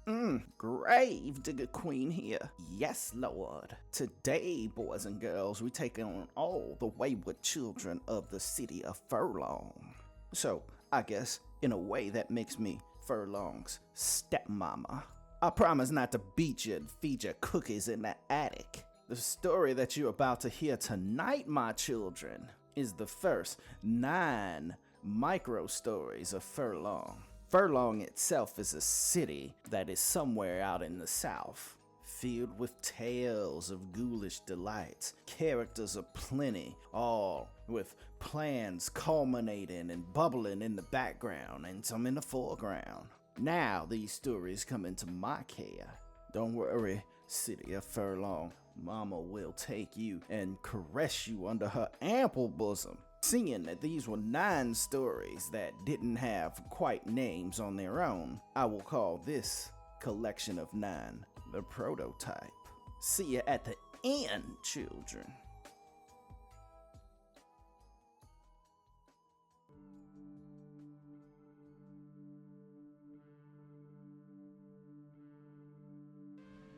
Grave digger queen here. Yes, lord. Today, boys and girls, we take on all the wayward children of the City of Furlong. So, I guess, in a way that makes me Furlong's stepmama. I promise not to beat you and feed you cookies in the attic. The story that you're about to hear tonight, my children, is the first 9 micro stories of Furlong. Furlong itself is a city that is somewhere out in the south, filled with tales of ghoulish delights, characters aplenty, all with plans culminating and bubbling in the background and some in the foreground. Now these stories come into my care. Don't worry, City of Furlong, Mama will take you and caress you under her ample bosom. Seeing that these were 9 stories that didn't have quite names on their own, I will call this collection of 9 the prototype. See you at the end, children.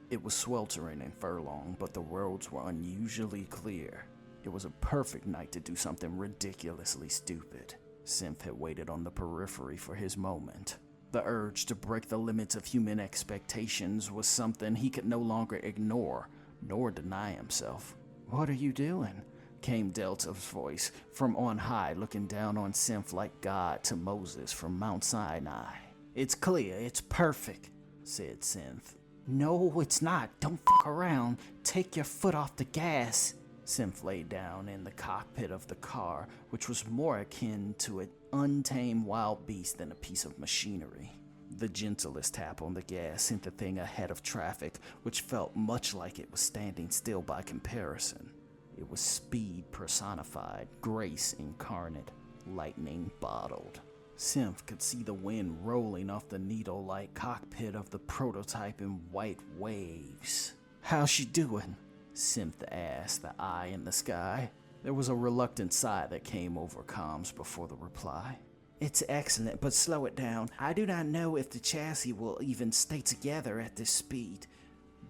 It was sweltering in Furlong, but the roads were unusually clear. It was a perfect night to do something ridiculously stupid. Synth had waited on the periphery for his moment. The urge to break the limits of human expectations was something he could no longer ignore, nor deny himself. "What are you doing?" came Delta's voice from on high, looking down on Synth like God to Moses from Mount Sinai. "It's clear, it's perfect," said Synth. "No, it's not. Don't fuck around. Take your foot off the gas." Synth lay down in the cockpit of the car, which was more akin to an untamed wild beast than a piece of machinery. The gentlest tap on the gas sent the thing ahead of traffic, which felt much like it was standing still by comparison. It was speed personified, grace incarnate, lightning bottled. Synth could see the wind rolling off the needle-like cockpit of the prototype in white waves. "How's she doing?" Synth asked, the eye in the sky. There was a reluctant sigh that came over comms before the reply. "It's excellent, but slow it down. I do not know if the chassis will even stay together at this speed,"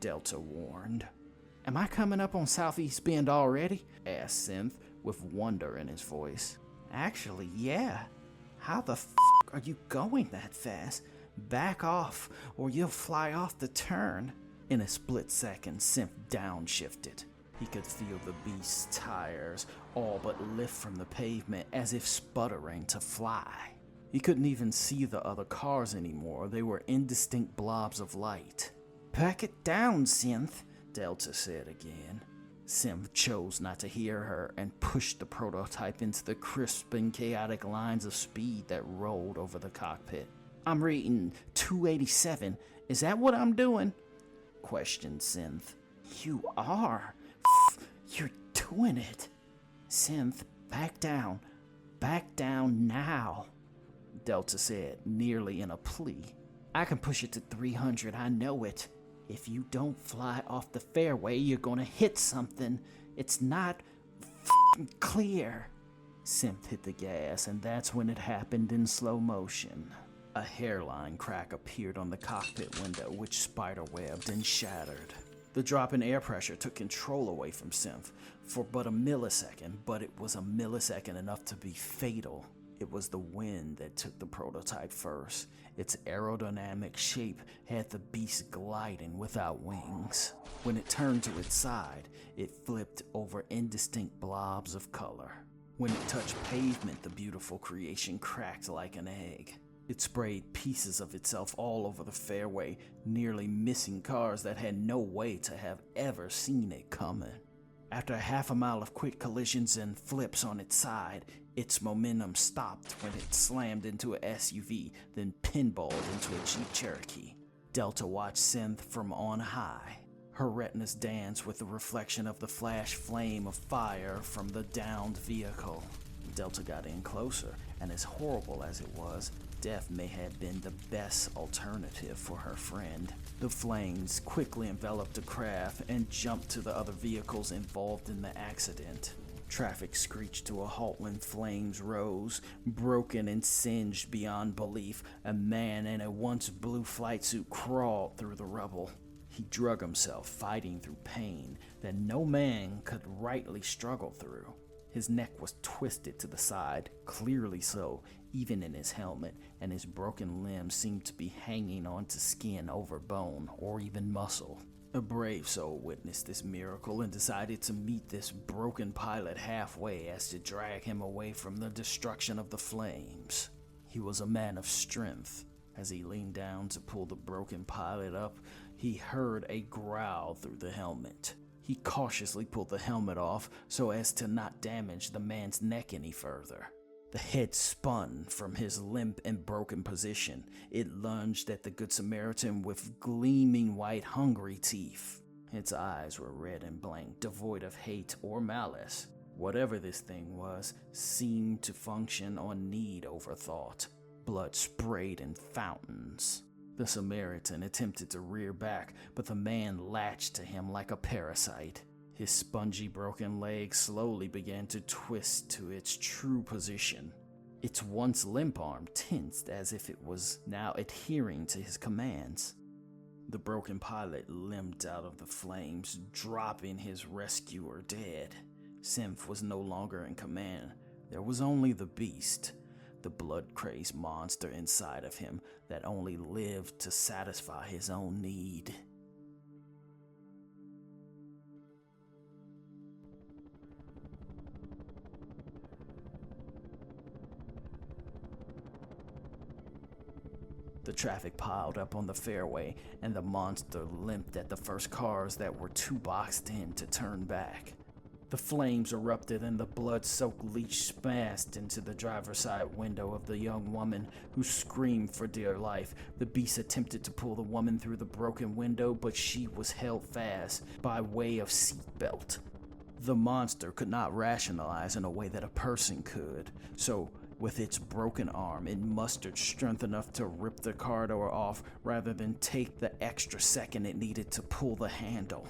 Delta warned. "Am I coming up on Southeast Bend already?" asked Synth, with wonder in his voice. "Actually, yeah. How the f*** are you going that fast? Back off, or you'll fly off the turn." In a split second, Synth downshifted. He could feel the beast's tires all but lift from the pavement as if sputtering to fly. He couldn't even see the other cars anymore. They were indistinct blobs of light. "Back it down, Synth," Delta said again. Synth chose not to hear her and pushed the prototype into the crisp and chaotic lines of speed that rolled over the cockpit. "I'm reading 287. Is that what I'm doing?" questioned Synth. "You are. You're doing it." "Synth, back down. Back down now," Delta said, nearly in a plea. "I can push it to 300, I know it. If you don't fly off the fairway, you're gonna hit something. It's not clear." Synth hit the gas, and that's when it happened in slow motion. A hairline crack appeared on the cockpit window, which spiderwebbed and shattered. The drop in air pressure took control away from Synth for but a millisecond, but it was a millisecond enough to be fatal. It was the wind that took the prototype first. Its aerodynamic shape had the beast gliding without wings. When it turned to its side, it flipped over indistinct blobs of color. When it touched pavement, the beautiful creation cracked like an egg. It sprayed pieces of itself all over the fairway, nearly missing cars that had no way to have ever seen it coming. After half a mile of quick collisions and flips on its side, its momentum stopped when it slammed into a SUV, then pinballed into a Jeep Cherokee. Delta watched Synth from on high. Her retinas danced with the reflection of the flash flame of fire from the downed vehicle. Delta got in closer, and as horrible as it was, death may have been the best alternative for her friend. The flames quickly enveloped the craft and jumped to the other vehicles involved in the accident. Traffic screeched to a halt when flames rose, broken and singed beyond belief. A man in a once blue flight suit crawled through the rubble. He drug himself, fighting through pain that no man could rightly struggle through. His neck was twisted to the side, clearly so, even in his helmet, and his broken limbs seemed to be hanging onto skin over bone or even muscle. A brave soul witnessed this miracle and decided to meet this broken pilot halfway as to drag him away from the destruction of the flames. He was a man of strength. As he leaned down to pull the broken pilot up, he heard a growl through the helmet. He cautiously pulled the helmet off so as to not damage the man's neck any further. The head spun from his limp and broken position. It lunged at the Good Samaritan with gleaming white, hungry teeth. Its eyes were red and blank, devoid of hate or malice. Whatever this thing was, seemed to function on need over thought. Blood sprayed in fountains. The Samaritan attempted to rear back, but the man latched to him like a parasite. His spongy broken leg slowly began to twist to its true position. Its once limp arm tensed as if it was now adhering to his commands. The broken pilot limped out of the flames, dropping his rescuer dead. Synth was no longer in command. There was only the beast, the blood-crazed monster inside of him that only lived to satisfy his own need. The traffic piled up on the fairway, and the monster limped at the first cars that were too boxed in to turn back. The flames erupted and the blood-soaked leech smashed into the driver's side window of the young woman, who screamed for dear life. The beast attempted to pull the woman through the broken window, but she was held fast by way of seatbelt. The monster could not rationalize in a way that a person could, so with its broken arm, it mustered strength enough to rip the car door off rather than take the extra second it needed to pull the handle.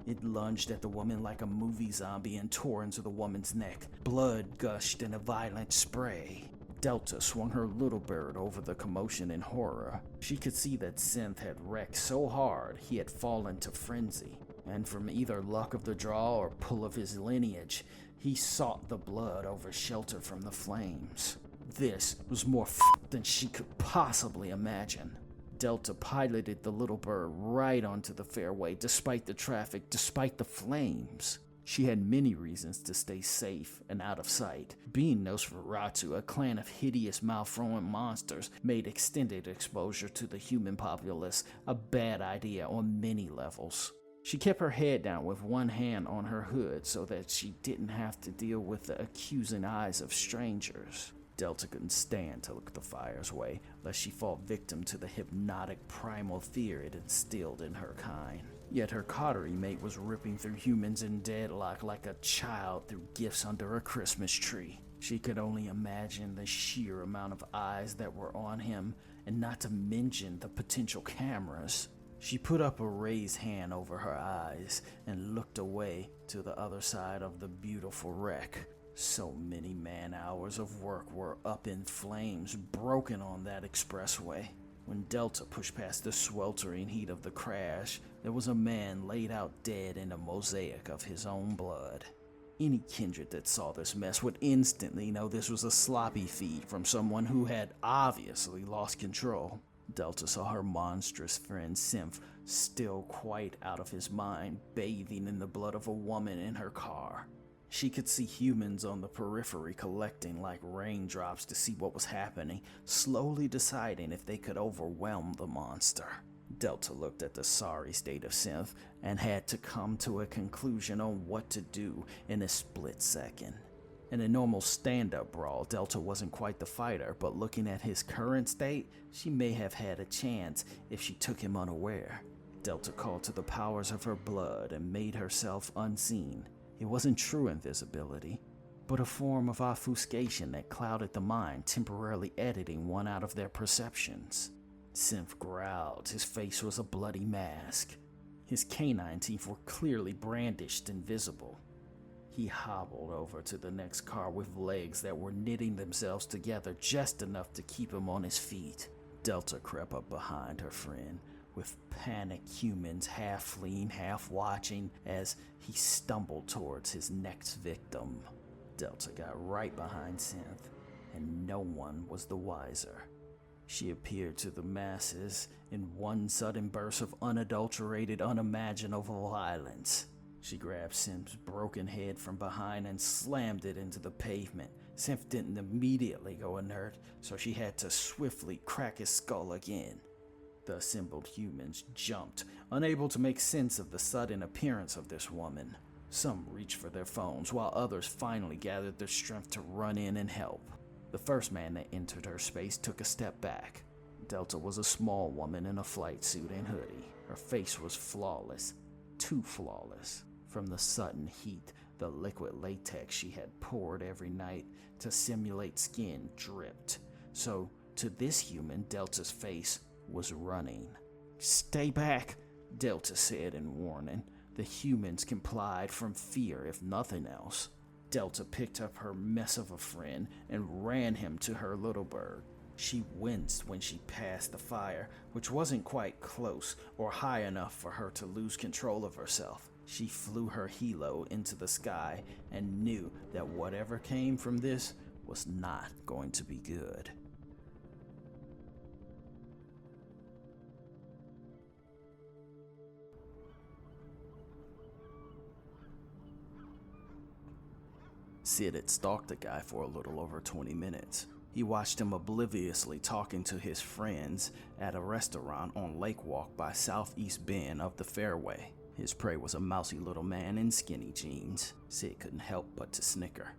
It lunged at the woman like a movie zombie and tore into the woman's neck. Blood gushed in a violent spray. Delta swung her little bird over the commotion in horror. She could see that Synth had wrecked so hard he had fallen to frenzy, and from either luck of the draw or pull of his lineage, he sought the blood over shelter from the flames. This was more than she could possibly imagine. Delta piloted the little bird right onto the fairway, despite the traffic, despite the flames. She had many reasons to stay safe and out of sight. Being Nosferatu, a clan of hideous, mouth-throwing monsters, made extended exposure to the human populace a bad idea on many levels. She kept her head down with one hand on her hood so that she didn't have to deal with the accusing eyes of strangers. Delta couldn't stand to look the fire's way, lest she fall victim to the hypnotic primal fear it instilled in her kind. Yet her coterie mate was ripping through humans in deadlock like a child through gifts under a Christmas tree. She could only imagine the sheer amount of eyes that were on him, and not to mention the potential cameras. She put up a raised hand over her eyes and looked away to the other side of the beautiful wreck. So many man-hours of work were up in flames, broken on that expressway. When Delta pushed past the sweltering heat of the crash, there was a man laid out dead in a mosaic of his own blood. Any kindred that saw this mess would instantly know this was a sloppy feed from someone who had obviously lost control. Delta saw her monstrous friend Synth, still quite out of his mind, bathing in the blood of a woman in her car. She could see humans on the periphery collecting like raindrops to see what was happening, slowly deciding if they could overwhelm the monster. Delta looked at the sorry state of Synth and had to come to a conclusion on what to do in a split second. In a normal stand-up brawl, Delta wasn't quite the fighter, but looking at his current state, she may have had a chance if she took him unaware. Delta called to the powers of her blood and made herself unseen. It wasn't true invisibility, but a form of obfuscation that clouded the mind, temporarily editing one out of their perceptions. Synth growled. His face was a bloody mask. His canine teeth were clearly brandished and visible. He hobbled over to the next car with legs that were knitting themselves together just enough to keep him on his feet. Delta crept up behind her friend, with panicked humans half fleeing, half watching as he stumbled towards his next victim. Delta got right behind Synth, and no one was the wiser. She appeared to the masses in one sudden burst of unadulterated, unimaginable violence. She grabbed Synth's broken head from behind and slammed it into the pavement. Synth didn't immediately go inert, so she had to swiftly crack his skull again. The assembled humans jumped, unable to make sense of the sudden appearance of this woman. Some reached for their phones, while others finally gathered their strength to run in and help. The first man that entered her space took a step back. Delta was a small woman in a flight suit and hoodie. Her face was flawless, too flawless. From the sudden heat, the liquid latex she had poured every night to simulate skin dripped. So, to this human, Delta's face was running. "Stay back," Delta said in warning. The humans complied from fear, if nothing else. Delta picked up her mess of a friend and ran him to her little bird. She winced when she passed the fire, which wasn't quite close or high enough for her to lose control of herself. She flew her helo into the sky and knew that whatever came from this was not going to be good. Sid had stalked the guy for a little over 20 minutes. He watched him obliviously talking to his friends at a restaurant on Lake Walk by Southeast Bend of the fairway. His prey was a mousy little man in skinny jeans. Sid couldn't help but to snicker.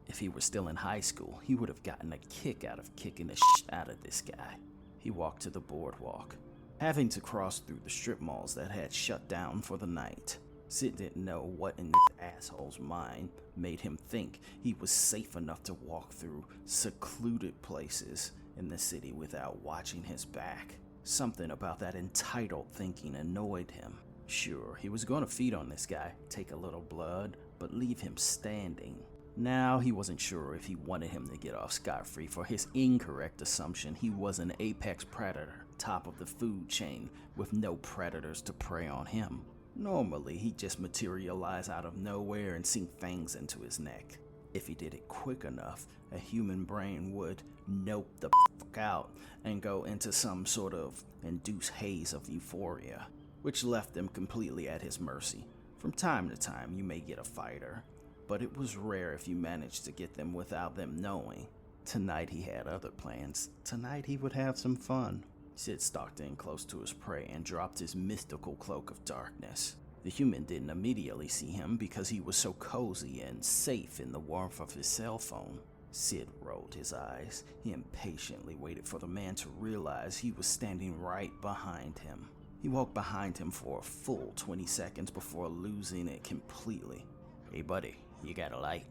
If he were still in high school, he would have gotten a kick out of kicking the shit out of this guy. He walked to the boardwalk, having to cross through the strip malls that had shut down for the night. Sid didn't know what in this asshole's mind made him think he was safe enough to walk through secluded places in the city without watching his back. Something about that entitled thinking annoyed him. Sure, he was going to feed on this guy, take a little blood, but leave him standing. Now he wasn't sure if he wanted him to get off scot-free for his incorrect assumption he was an apex predator, top of the food chain, with no predators to prey on him. Normally, he'd just materialize out of nowhere and sink fangs into his neck. If he did it quick enough, a human brain would nope the fuck out and go into some sort of induced haze of euphoria, which left them completely at his mercy. From time to time, you may get a fighter, but it was rare if you managed to get them without them knowing. Tonight he had other plans. Tonight he would have some fun. Sid stalked in close to his prey and dropped his mystical cloak of darkness. The human didn't immediately see him because he was so cozy and safe in the warmth of his cell phone. Sid rolled his eyes. He impatiently waited for the man to realize he was standing right behind him. He walked behind him for a full 20 seconds before losing it completely. "Hey buddy, you got a light?"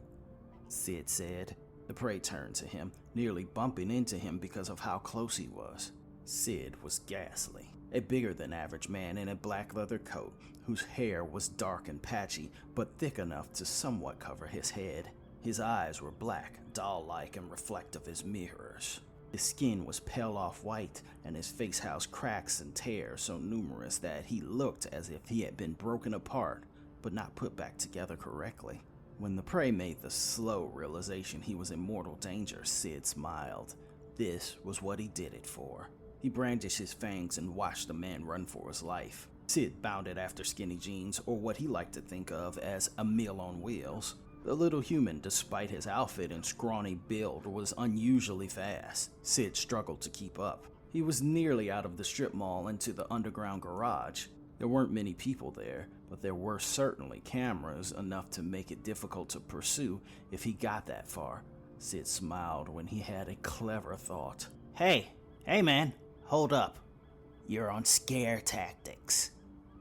Sid said. The prey turned to him, nearly bumping into him because of how close he was. Sid was ghastly, a bigger than average man in a black leather coat whose hair was dark and patchy but thick enough to somewhat cover his head. His eyes were black, doll-like, and reflective as mirrors. His skin was pale off-white and his face housed cracks and tears so numerous that he looked as if he had been broken apart but not put back together correctly. When the prey made the slow realization he was in mortal danger, Sid smiled. This was what he did it for. He brandished his fangs and watched the man run for his life. Sid bounded after Skinny Jeans, or what he liked to think of as a meal on wheels. The little human, despite his outfit and scrawny build, was unusually fast. Sid struggled to keep up. He was nearly out of the strip mall into the underground garage. There weren't many people there, but there were certainly cameras enough to make it difficult to pursue if he got that far. Sid smiled when he had a clever thought. Hey man, hold up. You're on scare tactics,"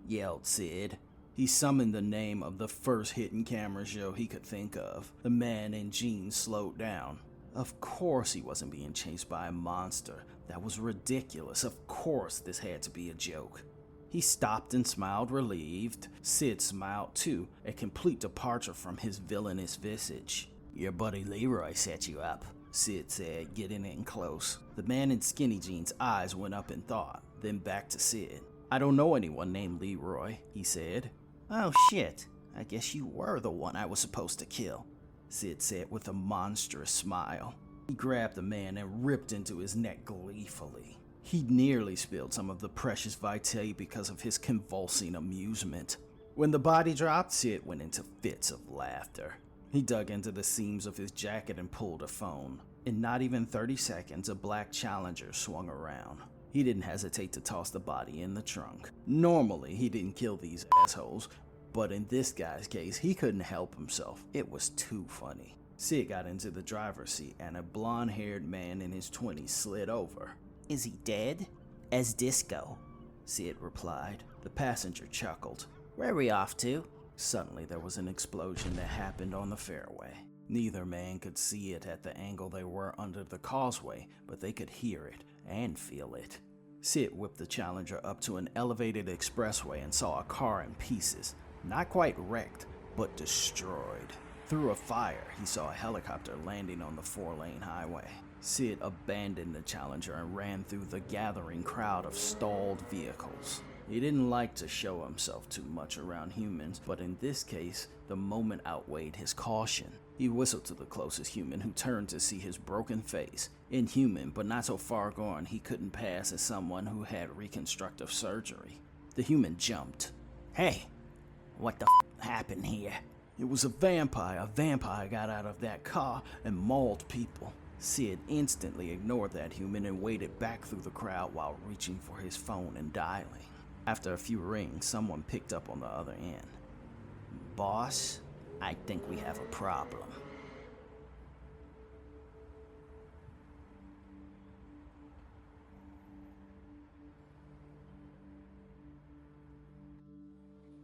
yelled Sid. He summoned the name of the first hidden camera show he could think of. The man in jeans slowed down. Of course he wasn't being chased by a monster. That was ridiculous. Of course this had to be a joke. He He stopped and smiled relieved. Sid smiled too, a complete departure from his villainous visage. "Your buddy Leroy set you up," Sid said, getting in close. The man in skinny jeans' eyes went up in thought, then back to Sid. "I don't know anyone named Leroy," he said. "Oh shit, I guess you were the one I was supposed to kill," Sid said with a monstrous smile. He grabbed the man and ripped into his neck gleefully. He nearly spilled some of the precious vitae because of his convulsing amusement. When the body dropped, Sid went into fits of laughter. He dug into the seams of his jacket and pulled a phone. In not even 30 seconds, a black Challenger swung around. He didn't hesitate to toss the body in the trunk. Normally, he didn't kill these assholes, but in this guy's case, he couldn't help himself. It was too funny. Sid got into the driver's seat and a blonde-haired man in his 20s slid over. "Is he dead?" "As disco," Sid replied. The passenger chuckled. "Where are we off to?" Suddenly there was an explosion that happened on the fairway. Neither man could see it at the angle they were under the causeway, but they could hear it and feel it. Sid whipped the Challenger up to an elevated expressway and saw a car in pieces. Not quite wrecked, but destroyed. Through a fire, he saw a helicopter landing on the 4-lane highway. Sid abandoned the Challenger and ran through the gathering crowd of stalled vehicles. He didn't like to show himself too much around humans, but in this case, the moment outweighed his caution. He whistled to the closest human, who turned to see his broken face. Inhuman, but not so far gone he couldn't pass as someone who had reconstructive surgery. The human jumped. "Hey, what the happened here?" "It was a vampire. A vampire got out of that car and mauled people." Sid instantly ignored that human and waded back through the crowd while reaching for his phone and dialing. After a few rings, someone picked up on the other end. "Boss, I think we have a problem."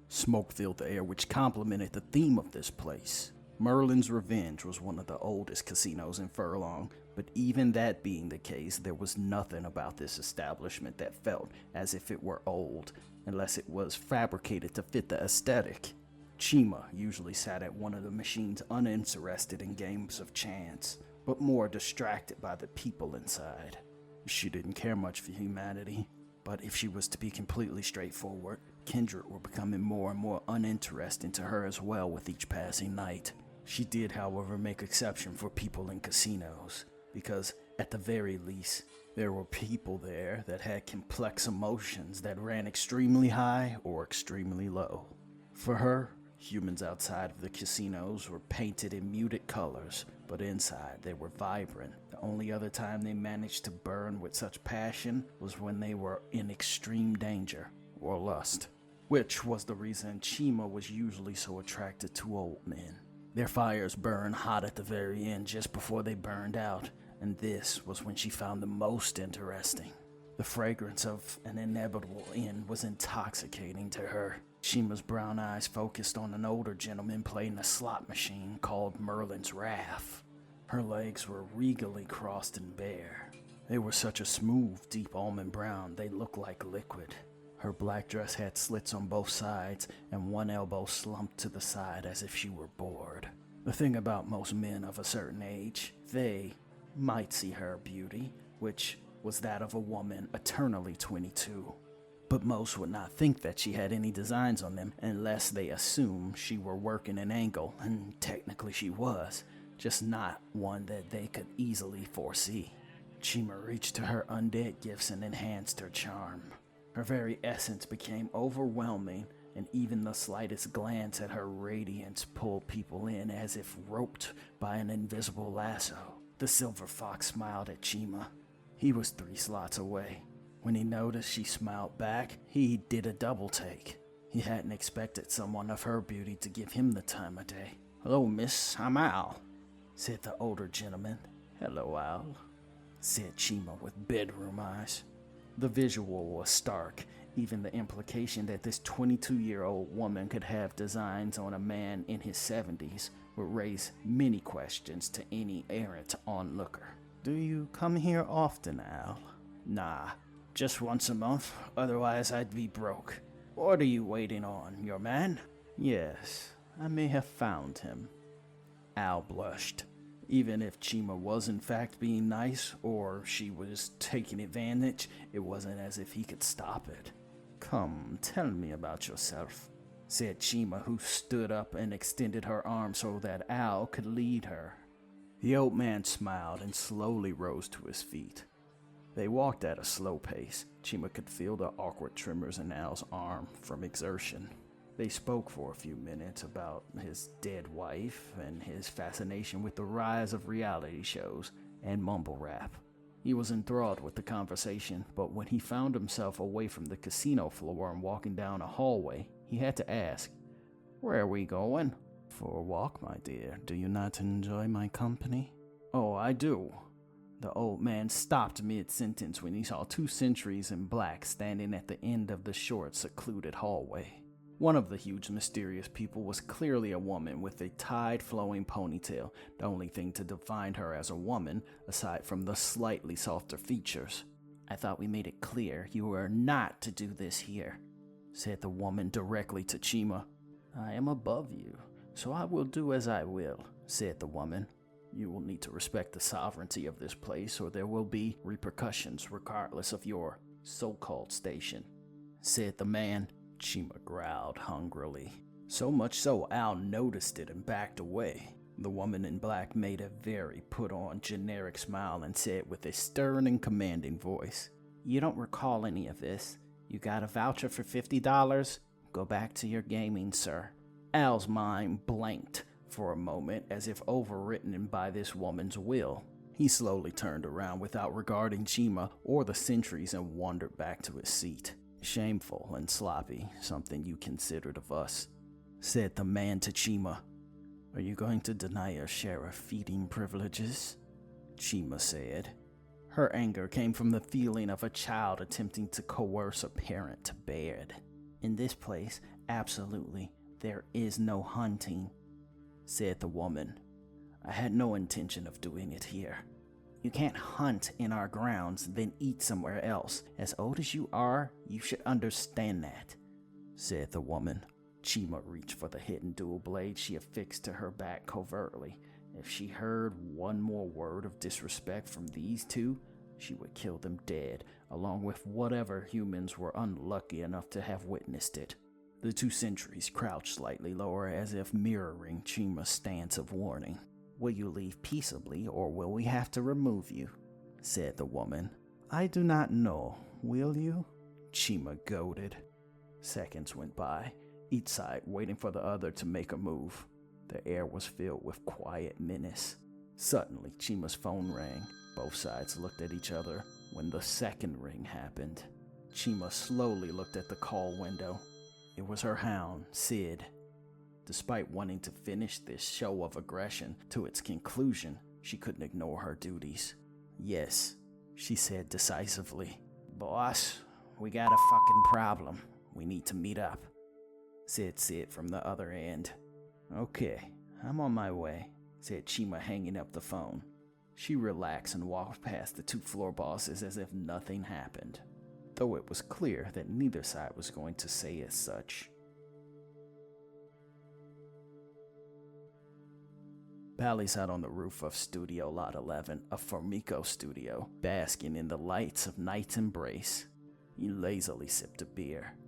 Smoke filled the air, which complemented the theme of this place. Merlin's Revenge was one of the oldest casinos in Furlong, but even that being the case, there was nothing about this establishment that felt as if it were old, unless it was fabricated to fit the aesthetic. Chima usually sat at one of the machines uninterested in games of chance, but more distracted by the people inside. She didn't care much for humanity, but if she was to be completely straightforward, kindred were becoming more and more uninteresting to her as well with each passing night. She did, however, make exception for people in casinos, because at the very least, there were people there that had complex emotions that ran extremely high or extremely low. For her, humans outside of the casinos were painted in muted colors, but inside they were vibrant. The only other time they managed to burn with such passion was when they were in extreme danger or lust, which was the reason Chima was usually so attracted to old men. Their fires burned hot at the very end just before they burned out, and this was when she found the most interesting. The fragrance of an inevitable end was intoxicating to her. Chima's brown eyes focused on an older gentleman playing a slot machine called Merlin's Wrath. Her legs were regally crossed and bare. They were such a smooth, deep almond brown they looked like liquid. Her black dress had slits on both sides, and one elbow slumped to the side as if she were bored. The thing about most men of a certain age, they might see her beauty, which was that of a woman eternally 22. But most would not think that she had any designs on them unless they assumed she were working an angle, and technically she was, just not one that they could easily foresee. Chima reached to her undead gifts and enhanced her charm. Her very essence became overwhelming, and even the slightest glance at her radiance pulled people in as if roped by an invisible lasso. The silver fox smiled at Chima. He was 3 slots away. When he noticed she smiled back, he did a double take. He hadn't expected someone of her beauty to give him the time of day. "Hello, miss, I'm Al," said the older gentleman. "Hello, Al," said Chima with bedroom eyes. The visual was stark. Even the implication that this 22-year-old woman could have designs on a man in his 70s would raise many questions to any errant onlooker. "Do you come here often, Al?" "Nah," Just once a month, otherwise I'd be broke. What are you waiting on, your man? Yes, I may have found him. Al blushed. Even if Chima was in fact being nice, or she was taking advantage, it wasn't as if he could stop it. Come, tell me about yourself, said Chima, who stood up and extended her arm so that Al could lead her. The old man smiled and slowly rose to his feet. They walked at a slow pace. Chima could feel the awkward tremors in Al's arm from exertion. They spoke for a few minutes about his dead wife and his fascination with the rise of reality shows and mumble rap. He was enthralled with the conversation, but when he found himself away from the casino floor and walking down a hallway, he had to ask, "Where are we going?" "For a walk, my dear. Do you not enjoy my company?" "Oh, I do." The old man stopped mid-sentence when he saw two sentries in black standing at the end of the short, secluded hallway. One of the huge, mysterious people was clearly a woman with a tide-flowing ponytail, the only thing to define her as a woman, aside from the slightly softer features. "I thought we made it clear you were not to do this here," said the woman directly to Chima. "I am above you, so I will do as I will," said the woman. "You will need to respect the sovereignty of this place, or there will be repercussions regardless of your so-called station," said the man. Chima growled hungrily. So much so Al noticed it and backed away. The woman in black made a very put-on generic smile and said with a stern and commanding voice, "You don't recall any of this. You got a voucher for $50? Go back to your gaming, sir." Al's mind blanked for a moment as if overwritten by this woman's will. He slowly turned around without regarding Chima or the sentries and wandered back to his seat. "Shameful and sloppy, something you considered of us," said the man to Chima. "Are you going to deny your share of feeding privileges?" Chima said. Her anger came from the feeling of a child attempting to coerce a parent to bed. "In this place, absolutely, there is no hunting," said the woman. "I had no intention of doing it here. You can't hunt in our grounds, then eat somewhere else. As old as you are, you should understand that," said the woman. Chima reached for the hidden dual blade she affixed to her back covertly. If she heard one more word of disrespect from these two, she would kill them dead, along with whatever humans were unlucky enough to have witnessed it. The two sentries crouched slightly lower as if mirroring Chima's stance of warning. "Will you leave peaceably, or will we have to remove you?" said the woman. "I do not know. Will you?" Chima goaded. Seconds went by, each side waiting for the other to make a move. The air was filled with quiet menace. Suddenly, Chima's phone rang. Both sides looked at each other. When the second ring happened, Chima slowly looked at the call window. It was her hound, Sid. Despite wanting to finish this show of aggression to its conclusion, she couldn't ignore her duties. "Yes," she said decisively. "Boss, we got a fucking problem. We need to meet up," said Sid from the other end. "Okay, I'm on my way," said Chima, hanging up the phone. She relaxed and walked past the two floor bosses as if nothing happened, though it was clear that neither side was going to say as such. Pallie sat on the roof of Studio Lot 11, a Formico studio, basking in the lights of night's embrace. He lazily sipped a beer.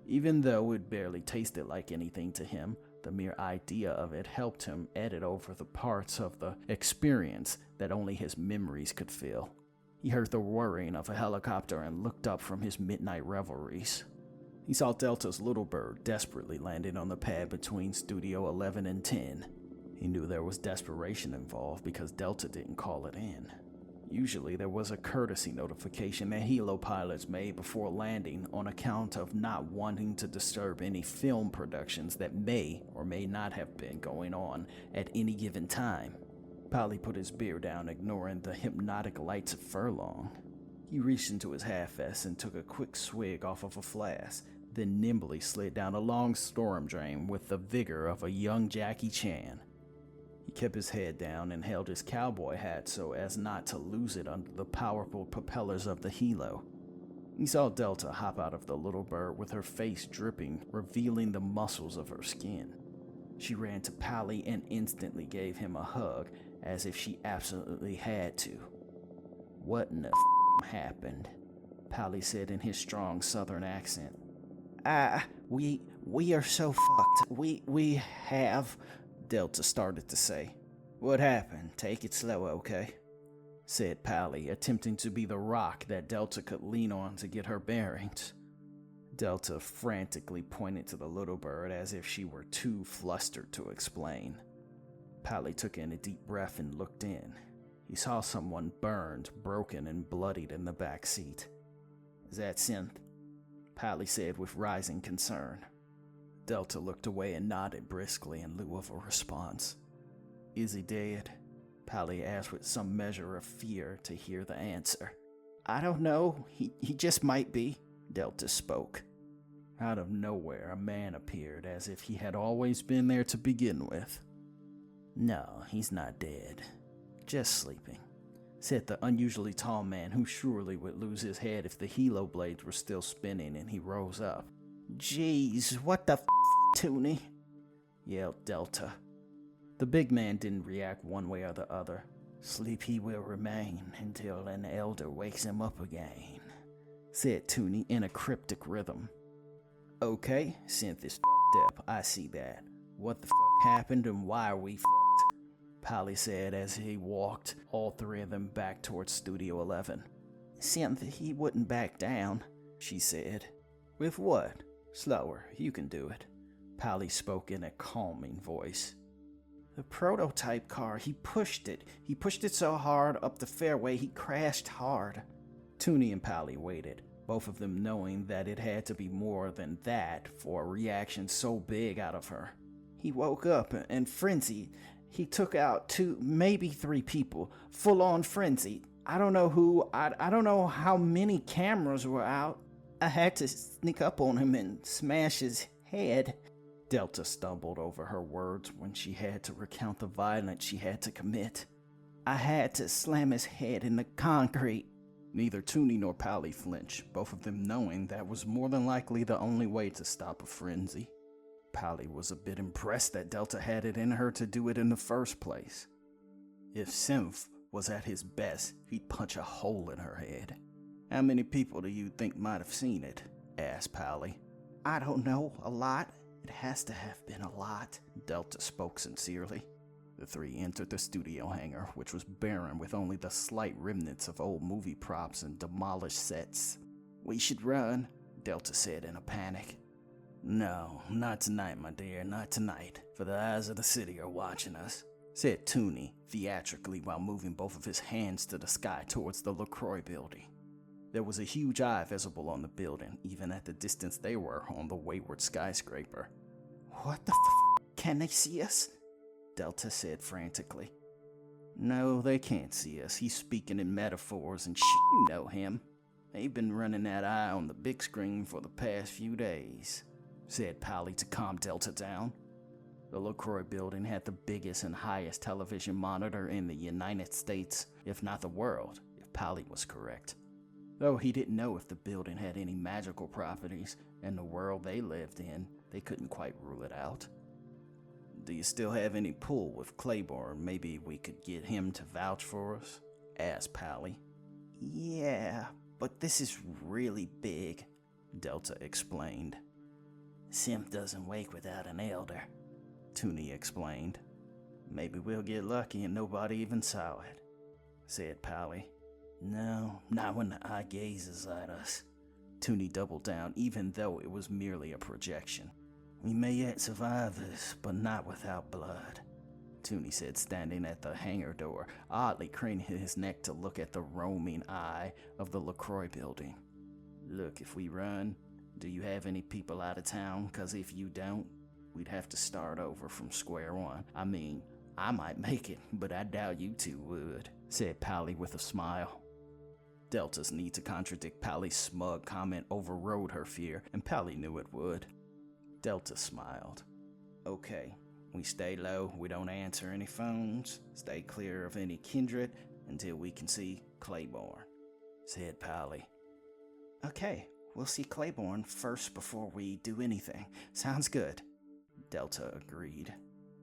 Even though it barely tasted like anything to him, the mere idea of it helped him edit over the parts of the experience that only his memories could fill. He heard the whirring of a helicopter and looked up from his midnight revelries. He saw Delta's little bird desperately landing on the pad between Studio 11 and 10. He knew there was desperation involved because Delta didn't call it in. Usually there was a courtesy notification that helo pilots made before landing on account of not wanting to disturb any film productions that may or may not have been going on at any given time. Pallie put his beer down, ignoring the hypnotic lights of Furlong. He reached into his half-vest and took a quick swig off of a flask, then nimbly slid down a long storm drain with the vigor of a young Jackie Chan. He kept his head down and held his cowboy hat so as not to lose it under the powerful propellers of the helo. He saw Delta hop out of the little bird with her face dripping, revealing the muscles of her skin. She ran to Pallie and instantly gave him a hug, as if she absolutely had to. "What in the happened?" Pallie said in his strong southern accent. We are so fucked. We have," Delta started to say. "What happened? Take it slow, okay?" said Pallie, attempting to be the rock that Delta could lean on to get her bearings. Delta frantically pointed to the little bird as if she were too flustered to explain. Pallie took in a deep breath and looked in. He saw someone burned, broken, and bloodied in the back seat. "Is that Synth?" Pallie said with rising concern. Delta looked away and nodded briskly in lieu of a response. "Is he dead?" Pallie asked with some measure of fear to hear the answer. "I don't know. He just might be," Delta spoke. Out of nowhere, a man appeared as if he had always been there to begin with. "No, he's not dead. Just sleeping," said the unusually tall man, who surely would lose his head if the helo blades were still spinning, and he rose up. "Jeez, what the Tuney?" yelled Delta. The big man didn't react one way or the other. "Sleep he will remain until an elder wakes him up again," said Tuney in a cryptic rhythm. "Okay, Synth is up, I see that. What the happened and why are we fucked?" Pallie said as he walked all three of them back towards Studio 11. "Synth, he wouldn't back down," she said. "With what? Slower, you can do it." Pallie spoke in a calming voice. "The prototype car, he pushed it. He pushed it so hard up the fairway he crashed hard." Tuney and Pallie waited, both of them knowing that it had to be more than that for a reaction so big out of her. "He woke up and frenzied. He took out 2, maybe 3 people, full-on frenzy. I don't know who, I don't know how many cameras were out. I had to sneak up on him and smash his head." Delta stumbled over her words when she had to recount the violence she had to commit. "I had to slam his head in the concrete." Neither Tuney nor Pallie flinched, both of them knowing that was more than likely the only way to stop a frenzy. Pallie was a bit impressed that Delta had it in her to do it in the first place. If Synth was at his best, he'd punch a hole in her head. "How many people do you think might have seen it?" asked Pallie. "I don't know, a lot. It has to have been a lot," Delta spoke sincerely. The three entered the studio hangar, which was barren with only the slight remnants of old movie props and demolished sets. "We should run," Delta said in a panic. "No, not tonight, my dear, not tonight, for the eyes of the city are watching us," said Tuney theatrically while moving both of his hands to the sky towards the LaCroix building. There was a huge eye visible on the building, even at the distance they were on the wayward skyscraper. "What the can they see us?" Delta said frantically. "No, they can't see us. He's speaking in metaphors and shit, you know him. They've been running that eye on the big screen for the past few days," said Pallie to calm Delta down. The LaCroix building had the biggest and highest television monitor in the United States, if not the world, if Pallie was correct. Though he didn't know if the building had any magical properties, and the world they lived in, they couldn't quite rule it out. "Do you still have any pull with Claiborne? Maybe we could get him to vouch for us?" asked Pallie. "Yeah, but this is really big," Delta explained. "Synth doesn't wake without an elder," Tuney explained. "Maybe we'll get lucky and nobody even saw it," said Pallie. "No, not when the eye gazes at us." Tuney doubled down, even though it was merely a projection. "We may yet survive this, but not without blood," Tuney said, standing at the hangar door, oddly craning his neck to look at the roaming eye of the LaCroix building. "Look, if we run, do you have any people out of town? 'Cause if you don't, we'd have to start over from square one. I mean, I might make it, but I doubt you two would," said Pallie with a smile. Delta's need to contradict Pallie's smug comment overrode her fear, and Pallie knew it would. Delta smiled. "Okay, we stay low, we don't answer any phones, stay clear of any kindred until we can see Claiborne," said Pallie. Okay, we'll see Claiborne first before we do anything. Sounds good. Delta agreed.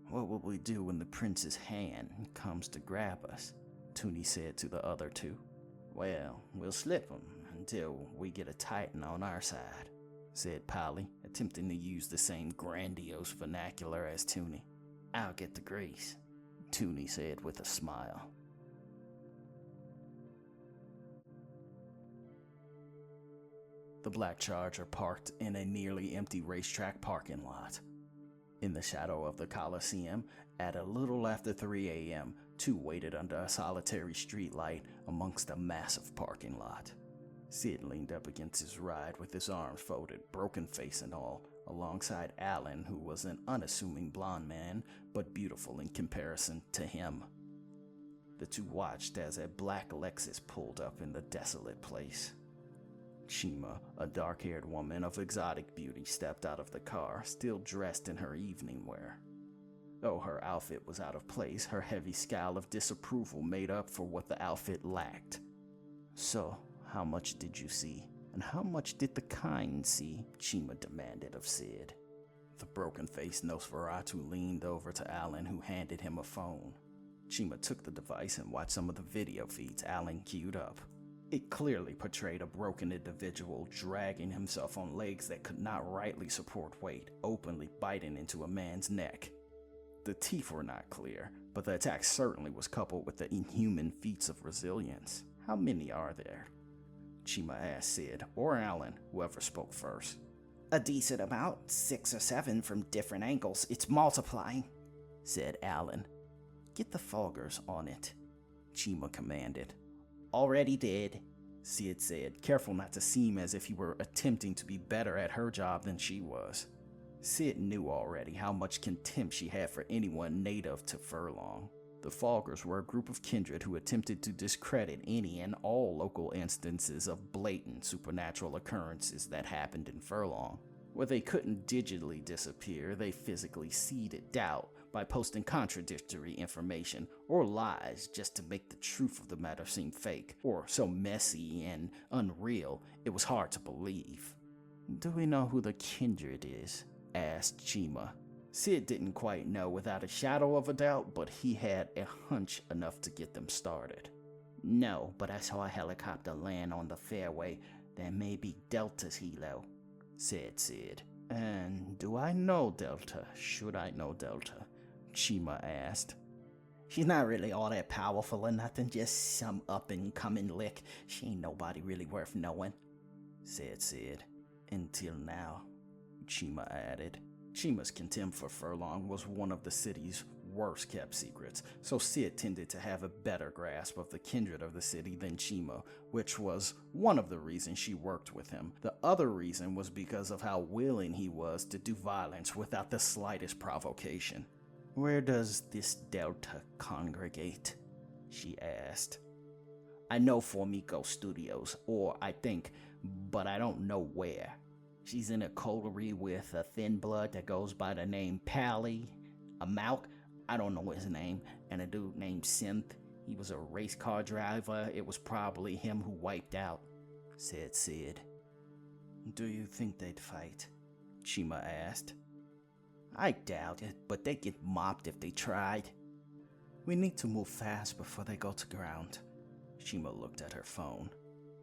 What will we do when the prince's hand comes to grab us? Tuney said to the other two. Well, we'll slip him until we get a Titan on our side, said Pallie, attempting to use the same grandiose vernacular as Tuney. I'll get the grease, Tuney said with a smile. The Black Charger parked in a nearly empty racetrack parking lot. In the shadow of the Coliseum, at a little after 3 a.m., two waited under a solitary streetlight amongst a massive parking lot. Sid leaned up against his ride with his arms folded, broken face and all, alongside Alan, who was an unassuming blonde man, but beautiful in comparison to him. The two watched as a black Lexus pulled up in the desolate place. Chima, a dark-haired woman of exotic beauty, stepped out of the car, still dressed in her evening wear. Though her outfit was out of place, her heavy scowl of disapproval made up for what the outfit lacked. So, how much did you see? And how much did the kind see? Chima demanded of Sid. The broken-faced Nosferatu leaned over to Alan, who handed him a phone. Chima took the device and watched some of the video feeds Alan queued up. It clearly portrayed a broken individual dragging himself on legs that could not rightly support weight, openly biting into a man's neck. The teeth were not clear, but the attack certainly was coupled with the inhuman feats of resilience. How many are there? Chima asked Sid, or Alan, whoever spoke first. A decent amount, 6 or 7 from different angles. It's multiplying, said Alan. Get the Fulgers on it, Chima commanded. Already did, Sid said, careful not to seem as if he were attempting to be better at her job than she was. Sid knew already how much contempt she had for anyone native to Furlong. The Fulgers were a group of kindred who attempted to discredit any and all local instances of blatant supernatural occurrences that happened in Furlong. Where they couldn't digitally disappear, they physically seeded doubt by posting contradictory information or lies just to make the truth of the matter seem fake, or so messy and unreal it was hard to believe. Do we know who the kindred is? Asked Chima. Sid didn't quite know without a shadow of a doubt, but he had a hunch enough to get them started. No, but I saw a helicopter land on the fairway. That may be Delta's helo, said Sid. And do I know Delta? Should I know Delta? Chima asked. She's not really all that powerful or nothing, just some up-and-coming lick. She ain't nobody really worth knowing, said Sid. Until now, Chima added. Chima's contempt for Furlong was one of the city's worst-kept secrets, so Sid tended to have a better grasp of the kindred of the city than Chima, which was one of the reasons she worked with him. The other reason was because of how willing he was to do violence without the slightest provocation. Where does this Delta congregate? She asked. I know Formico Studios, or I think, but I don't know where. She's in a coterie with a thin blood that goes by the name Pallie, a Malk, I don't know his name, and a dude named Synth. He was a race car driver. It was probably him who wiped out, said Sid. Do you think they'd fight? Chima asked. I doubt it, but they'd get mopped if they tried. We need to move fast before they go to ground. Chima looked at her phone.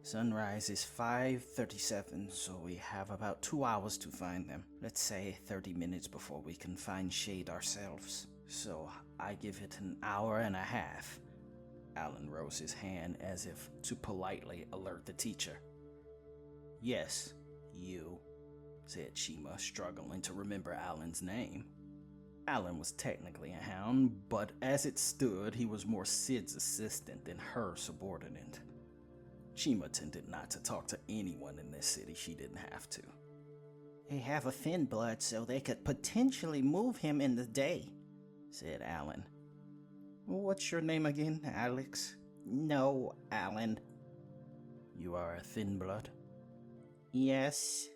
Sunrise is 5:37, so we have about 2 hours to find them. Let's say 30 minutes before we can find shade ourselves. So I give it an hour and a half. Alan rose his hand as if to politely alert the teacher. Yes, you, said Chima, struggling to remember Alan's name. Alan was technically a hound, but as it stood, he was more Sid's assistant than her subordinate. Chima tended not to talk to anyone in this city she didn't have to. They have a thin blood, so they could potentially move him in the day, said Alan. What's your name again, Alex? No, Alan. You are a thin blood? Yes.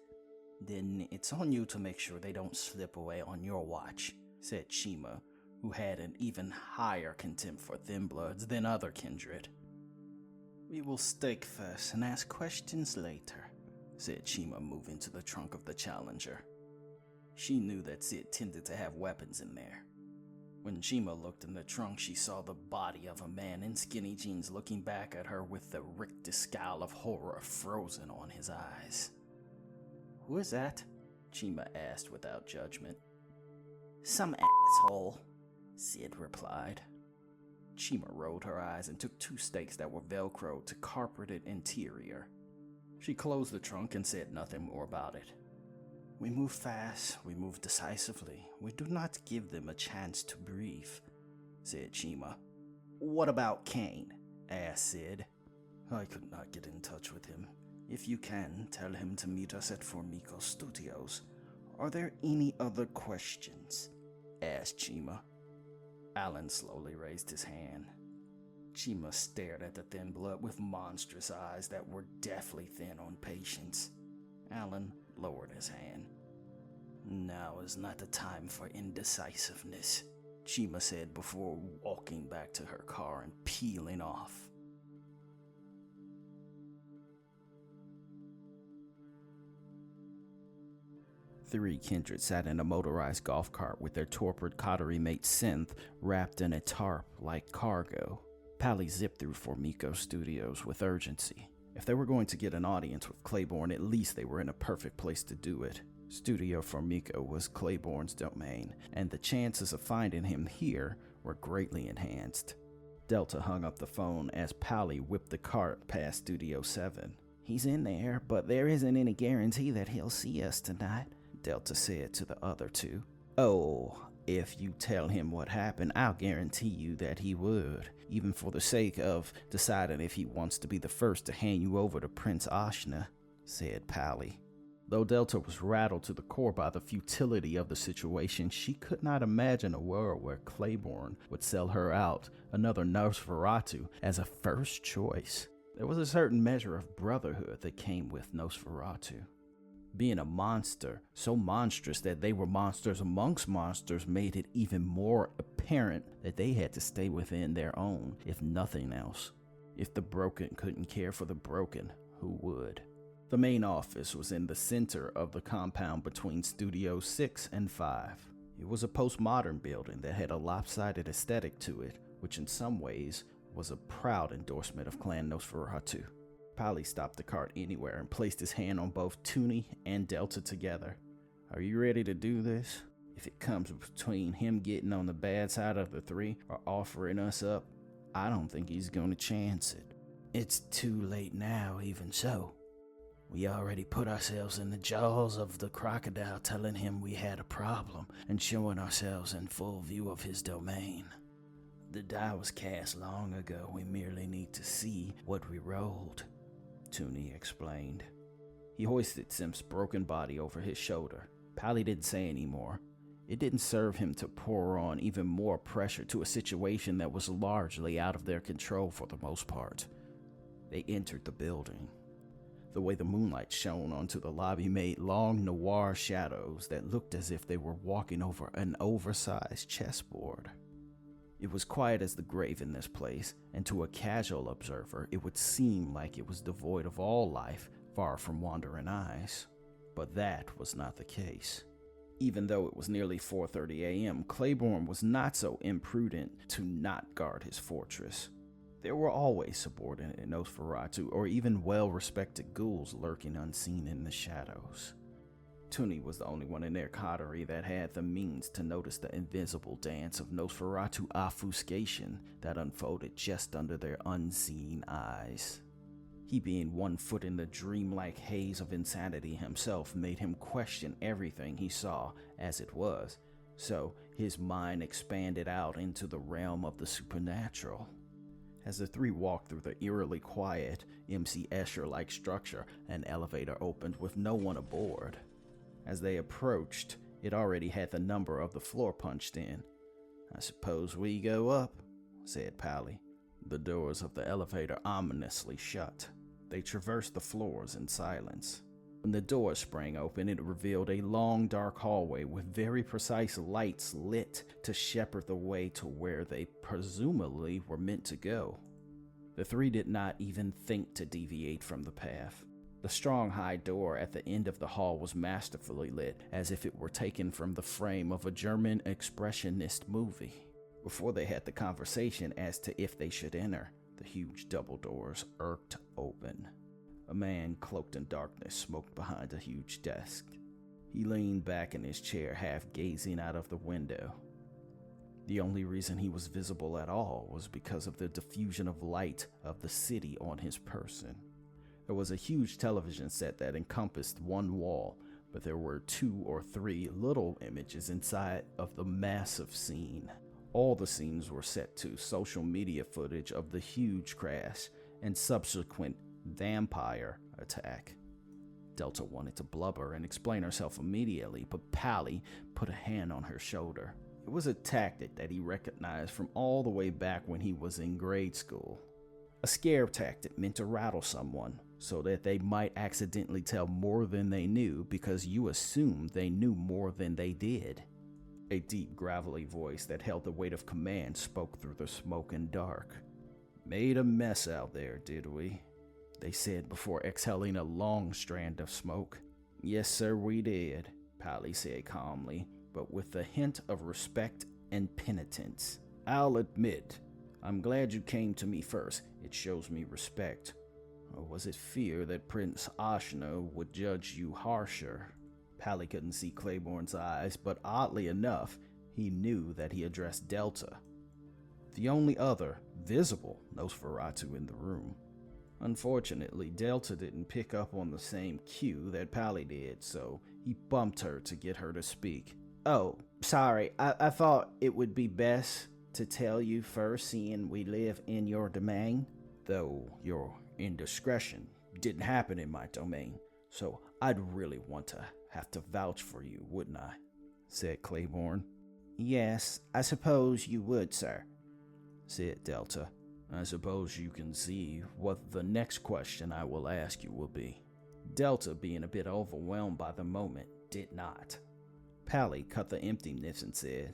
Then it's on you to make sure they don't slip away on your watch, said Chima, who had an even higher contempt for thin bloods than other kindred. We will stake first and ask questions later, said Chima, moving to the trunk of the Challenger. She knew that Sid tended to have weapons in there. When Chima looked in the trunk, she saw the body of a man in skinny jeans looking back at her with the rictus scowl of horror frozen on his eyes. "Who is that?" Chima asked without judgment. "Some asshole," Sid replied. Chima rolled her eyes and took 2 stakes that were velcroed to carpeted interior. She closed the trunk and said nothing more about it. "We move fast, we move decisively. We do not give them a chance to breathe," said Chima. "What about Kane?" asked Sid. "I could not get in touch with him. If you can, tell him to meet us at Formico Studios. Are there any other questions?" asked Chima. Alan slowly raised his hand. Chima stared at the thin blood with monstrous eyes that were deathly thin on patience. Alan lowered his hand. "Now is not the time for indecisiveness," Chima said before walking back to her car and peeling off. Three kindred sat in a motorized golf cart with their torpid coterie mate Synth wrapped in a tarp like cargo. Pallie zipped through Formico Studios with urgency. If they were going to get an audience with Claiborne, at least they were in a perfect place to do it. Studio Formico was Claiborne's domain, and the chances of finding him here were greatly enhanced. Delta hung up the phone as Pallie whipped the cart past Studio 7. "He's in there, but there isn't any guarantee that he'll see us tonight," Delta said to the other two. "Oh, if you tell him what happened, I'll guarantee you that he would, even for the sake of deciding if he wants to be the first to hand you over to Prince Ashna," said Pallie. Though Delta was rattled to the core by the futility of the situation, she could not imagine a world where Claiborne would sell her out, another Nosferatu, as a first choice. There was a certain measure of brotherhood that came with Nosferatu. Being a monster, so monstrous that they were monsters amongst monsters, made it even more apparent that they had to stay within their own, if nothing else. If the broken couldn't care for the broken, who would? The main office was in the center of the compound between Studios 6 and 5. It was a postmodern building that had a lopsided aesthetic to it, which in some ways was a proud endorsement of Clan Nosferatu. Pallie stopped the cart anywhere and placed his hand on both Tuney and Delta together. "Are you ready to do this? If it comes between him getting on the bad side of the three or offering us up, I don't think he's going to chance it." "It's too late now, even so. We already put ourselves in the jaws of the crocodile, telling him we had a problem and showing ourselves in full view of his domain. The die was cast long ago. We merely need to see what we rolled," Tuney explained. He hoisted Simp's broken body over his shoulder. Pallie didn't say any more. It didn't serve him to pour on even more pressure to a situation that was largely out of their control for the most part. They entered the building. The way the moonlight shone onto the lobby made long noir shadows that looked as if they were walking over an oversized chessboard. It was quiet as the grave in this place, and to a casual observer, it would seem like it was devoid of all life, far from wandering eyes. But that was not the case. Even though it was nearly 4:30 a.m., Claiborne was not so imprudent to not guard his fortress. There were always subordinate Nosferatu or even well-respected ghouls lurking unseen in the shadows. Tuney was the only one in their coterie that had the means to notice the invisible dance of Nosferatu obfuscation that unfolded just under their unseen eyes. He, being 1 foot in the dreamlike haze of insanity himself, made him question everything he saw as it was, so his mind expanded out into the realm of the supernatural. As the three walked through the eerily quiet, MC Escher-like structure, an elevator opened with no one aboard. As they approached, it already had the number of the floor punched in. "I suppose we go up," said Pallie. The doors of the elevator ominously shut. They traversed the floors in silence. When the door sprang open, it revealed a long, dark hallway with very precise lights lit to shepherd the way to where they presumably were meant to go. The three did not even think to deviate from the path. The The strong high door at the end of the hall was masterfully lit, as if it were taken from the frame of a German expressionist movie. Before they had the conversation as to if they should enter, the huge double doors irked open. A man cloaked in darkness smoked behind a huge desk. He leaned back in his chair, half gazing out of the window. The only reason he was visible at all was because of the diffusion of light of the city on his person. There was a huge television set that encompassed one wall, but there were 2 or 3 little images inside of the massive scene. All the scenes were set to social media footage of the huge crash and subsequent vampire attack. Delta wanted to blubber and explain herself immediately, but Pallie put a hand on her shoulder. It was a tactic that he recognized from all the way back when he was in grade school. A scare tactic meant to rattle someone so that they might accidentally tell more than they knew because you assumed they knew more than they did. A deep, gravelly voice that held the weight of command spoke through the smoke and dark. "Made a mess out there, did we?" they said before exhaling a long strand of smoke. "Yes, sir, we did," Pallie said calmly, but with a hint of respect and penitence. "I'll admit, I'm glad you came to me first. It shows me respect. Or was it fear that Prince Ashna would judge you harsher?" Pallie couldn't see Claiborne's eyes, but oddly enough, he knew that he addressed Delta, the only other visible Nosferatu in the room. Unfortunately, Delta didn't pick up on the same cue that Pallie did, so he bumped her to get her to speak. "Oh, sorry, I thought it would be best to tell you first, seeing we live in your domain. Though your indiscretion didn't happen in my domain, so I'd really want to have to vouch for you, wouldn't I?" said Claiborne. "Yes, I suppose you would, sir," said Delta. "I suppose you can see what the next question I will ask you will be." Delta, being a bit overwhelmed by the moment, did not. Pallie cut the emptiness and said,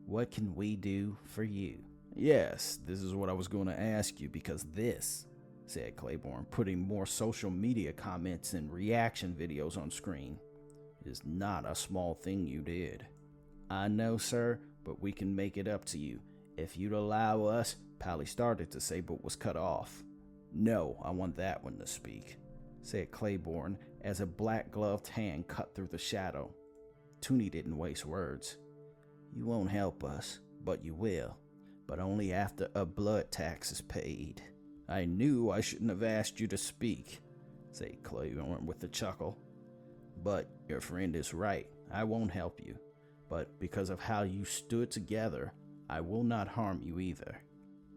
"What can we do for you?" "Yes, this is what I was going to ask you, because this," said Claiborne, putting more social media comments and reaction videos on screen, "is not a small thing you did." "I know, sir, but we can make it up to you. If you'd allow us," Pallie started to say but was cut off. "No, I want that one to speak," said Claiborne as a black-gloved hand cut through the shadow. Tuney didn't waste words. "You won't help us, but you will. But only after a blood tax is paid." "I knew I shouldn't have asked you to speak," said Claiborne with a chuckle. "But your friend is right. I won't help you. But because of how you stood together, I will not harm you either.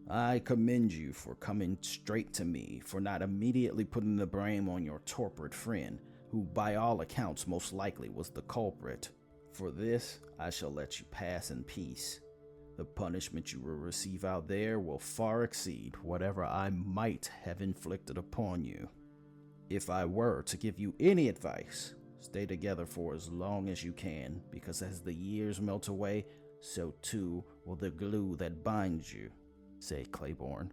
I commend you for coming straight to me, for not immediately putting the blame on your torpid friend, who by all accounts most likely was the culprit. For this, I shall let you pass in peace. The punishment you will receive out there will far exceed whatever I might have inflicted upon you. If I were to give you any advice, stay together for as long as you can, because as the years melt away, so too will the glue that binds you," said Claiborne.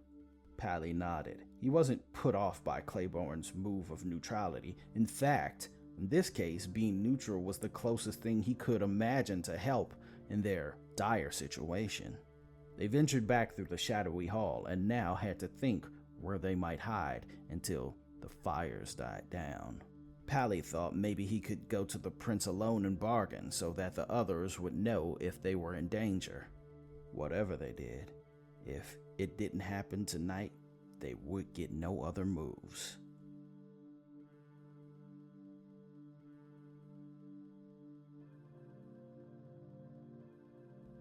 Pallie nodded. He wasn't put off by Claiborne's move of neutrality. In fact, in this case, being neutral was the closest thing he could imagine to help in their dire situation. They ventured back through the shadowy hall and now had to think where they might hide until the fires died down. Pallie thought maybe he could go to the prince alone and bargain so that the others would know if they were in danger. Whatever they did, if it didn't happen tonight, they would get no other moves.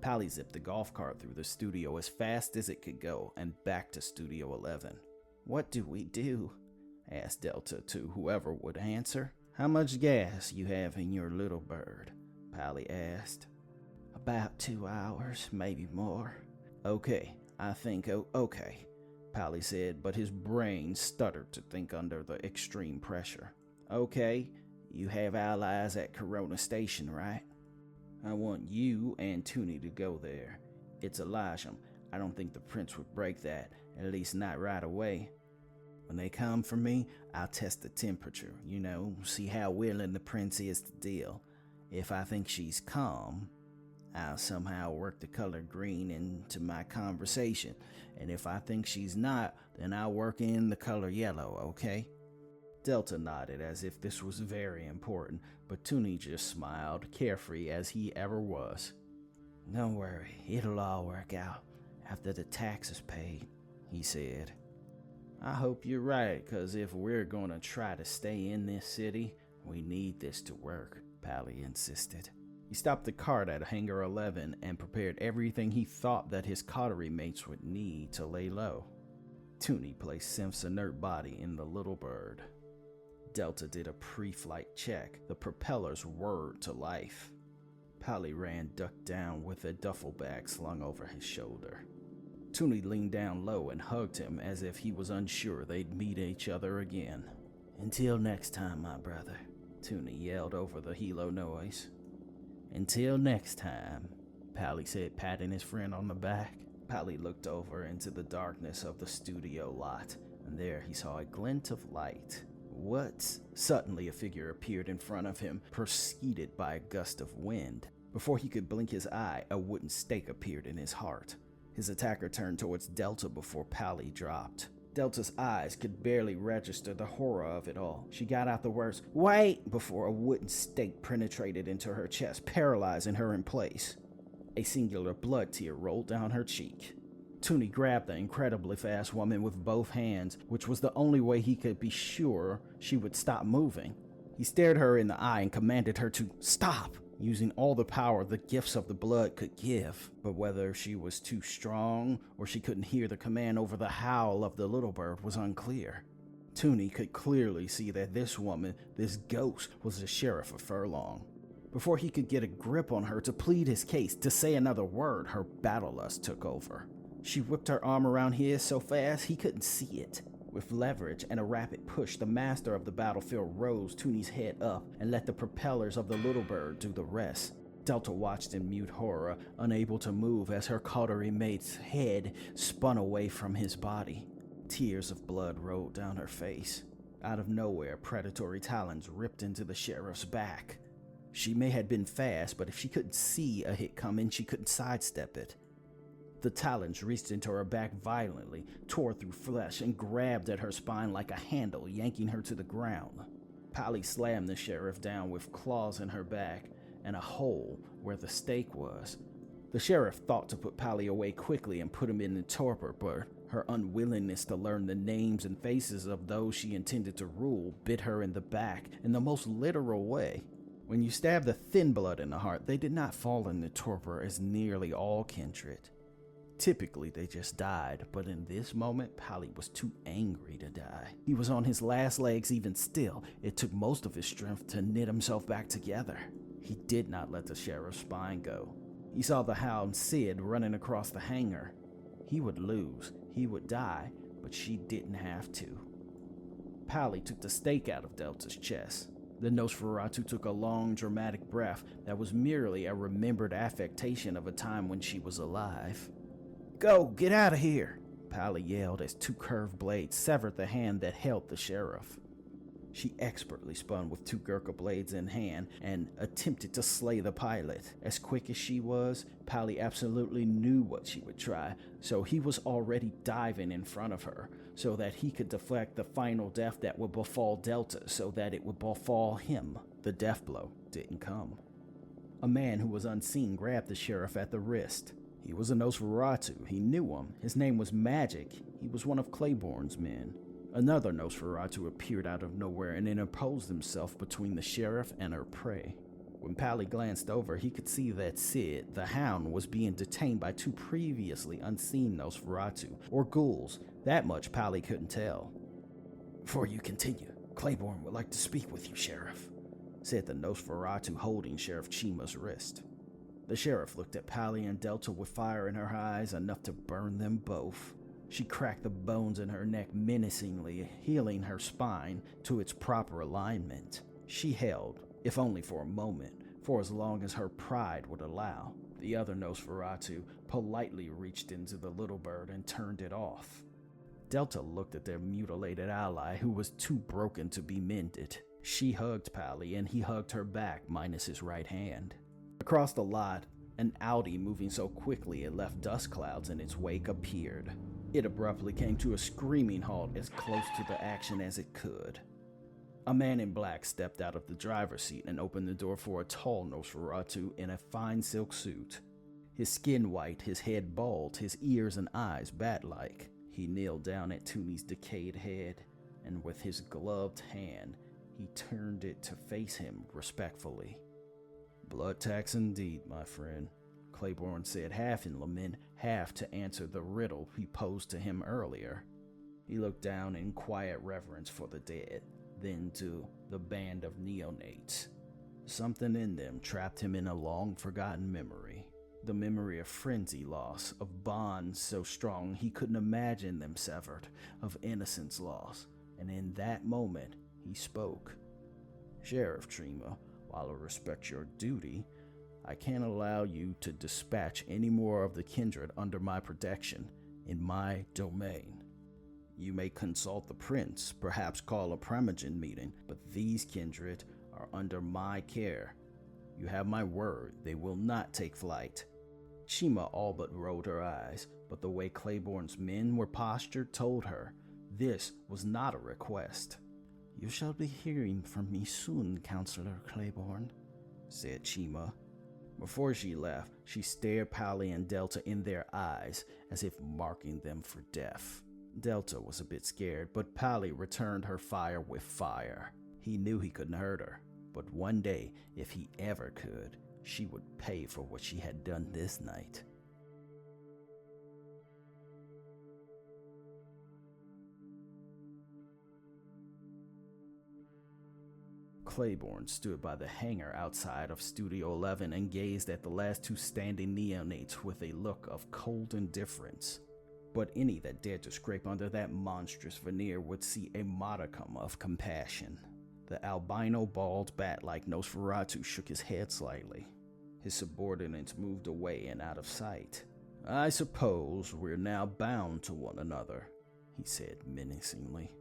Pallie zipped the golf cart through the studio as fast as it could go and back to Studio 11. "What do we do?" asked Delta to whoever would answer. "How much gas you have in your little bird?" Pallie asked. "About 2 hours, maybe more." "Okay, I think okay," Pallie said, but his brain stuttered to think under the extreme pressure. "Okay, you have allies at Corona Station, right? I want you and Tuney to go there. It's Elijah. I don't think the prince would break that, at least not right away." When they come for me, I'll test the temperature, see how willing the prince is to deal. If I think she's calm, I'll somehow work the color green into my conversation. And if I think she's not, then I'll work in the color yellow, okay? Delta nodded as if this was very important, but Tuney just smiled, carefree as he ever was. Don't worry, it'll all work out after the tax is paid, he said. I hope you're right, because if we're going to try to stay in this city, we need this to work, Pallie insisted. He stopped the cart at Hangar 11 and prepared everything he thought that his coterie mates would need to lay low. Tuney placed Synth's inert body in the little bird. Delta did a pre-flight check. The propellers whirred to life. Pallie ran ducked down with a duffel bag slung over his shoulder. Tuney leaned down low and hugged him as if he was unsure they'd meet each other again. Until next time, my brother, Tuney yelled over the helo noise. Until next time, Pallie said, patting his friend on the back. Pallie looked over into the darkness of the studio lot, and there he saw a glint of light. What? Suddenly a figure appeared in front of him, preceded by a gust of wind. Before he could blink his eye, a wooden stake appeared in his heart. His attacker turned towards Delta before Pallie dropped. Delta's eyes could barely register the horror of it all. She got out the words, "Wait!" before a wooden stake penetrated into her chest, paralyzing her in place. A singular blood tear rolled down her cheek. Tuney grabbed the incredibly fast woman with both hands, which was the only way he could be sure she would stop moving. He stared her in the eye and commanded her to stop, using all the power the gifts of the blood could give. But whether she was too strong or she couldn't hear the command over the howl of the little bird was unclear. Tuney could clearly see that this woman, this ghost, was the Sheriff of Furlong. Before he could get a grip on her to plead his case, to say another word, her battle lust took over. She whipped her arm around his so fast he couldn't see it. With leverage and a rapid push, the master of the battlefield rose Tuney's head up and let the propellers of the little bird do the rest. Delta watched in mute horror, unable to move as her coterie mate's head spun away from his body. Tears of blood rolled down her face. Out of nowhere, predatory talons ripped into the sheriff's back. She may have been fast, but if she couldn't see a hit coming, she couldn't sidestep it. The talons reached into her back violently, tore through flesh, and grabbed at her spine like a handle, yanking her to the ground. Pallie slammed the sheriff down with claws in her back and a hole where the stake was. The sheriff thought to put Pallie away quickly and put him in a torpor, but her unwillingness to learn the names and faces of those she intended to rule bit her in the back in the most literal way. When you stab the thin blood in the heart, they did not fall into torpor as nearly all kindred. Typically, they just died, but in this moment, Pallie was too angry to die. He was on his last legs even still. It took most of his strength to knit himself back together. He did not let the sheriff's spine go. He saw the hound Sid running across the hangar. He would lose, he would die, but she didn't have to. Pallie took the stake out of Delta's chest. The Nosferatu took a long, dramatic breath that was merely a remembered affectation of a time when she was alive. "Go, get out of here," Pallie yelled as two curved blades severed the hand that held the sheriff. She expertly spun with two Gurkha blades in hand and attempted to slay the pilot. As quick as she was, Pallie absolutely knew what she would try, so he was already diving in front of her, so that he could deflect the final death that would befall Delta, so that it would befall him. The death blow didn't come. A man who was unseen grabbed the sheriff at the wrist. He was a Nosferatu. He knew him. His name was Magic. He was one of Claiborne's men. Another Nosferatu appeared out of nowhere and interposed himself between the sheriff and her prey. When Pallie glanced over, he could see that Sid, the hound, was being detained by two previously unseen Nosferatu, or ghouls. That much Pallie couldn't tell. "Before you continue, Claiborne would like to speak with you, Sheriff," said the Nosferatu holding Sheriff Chima's wrist. The sheriff looked at Pallie and Delta with fire in her eyes, enough to burn them both. She cracked the bones in her neck menacingly, healing her spine to its proper alignment. She held, if only for a moment, for as long as her pride would allow. The other Nosferatu politely reached into the little bird and turned it off. Delta looked at their mutilated ally, who was too broken to be mended. She hugged Pallie, and he hugged her back, minus his right hand. Across the lot, an Audi moving so quickly it left dust clouds in its wake appeared. It abruptly came to a screaming halt as close to the action as it could. A man in black stepped out of the driver's seat and opened the door for a tall Nosferatu in a fine silk suit. His skin white, his head bald, his ears and eyes bat-like. He kneeled down at Tuney's decayed head, and with his gloved hand, he turned it to face him respectfully. "Blood tax indeed, my friend," Claiborne said, half in lament, half to answer the riddle he posed to him earlier. He looked down in quiet reverence for the dead, then to the band of neonates. Something in them trapped him in a long-forgotten memory. The memory of frenzy loss, of bonds so strong he couldn't imagine them severed, of innocence lost, and in that moment he spoke. "Sheriff Trema, while I respect your duty, I can't allow you to dispatch any more of the kindred under my protection, in my domain. You may consult the prince, perhaps call a primogen meeting, but these kindred are under my care. You have my word, they will not take flight." Shima all but rolled her eyes, but the way Claiborne's men were postured told her this was not a request. "You shall be hearing from me soon, Counselor Claiborne," said Shima. Before she left, she stared Pallie and Delta in their eyes as if marking them for death. Delta was a bit scared, but Pallie returned her fire with fire. He knew he couldn't hurt her, but one day, if he ever could, she would pay for what she had done this night. Claiborne stood by the hangar outside of Studio 11 and gazed at the last two standing neonates with a look of cold indifference. But any that dared to scrape under that monstrous veneer would see a modicum of compassion. The albino bald bat-like Nosferatu shook his head slightly. His subordinates moved away and out of sight. "I suppose we're now bound to one another," he said menacingly.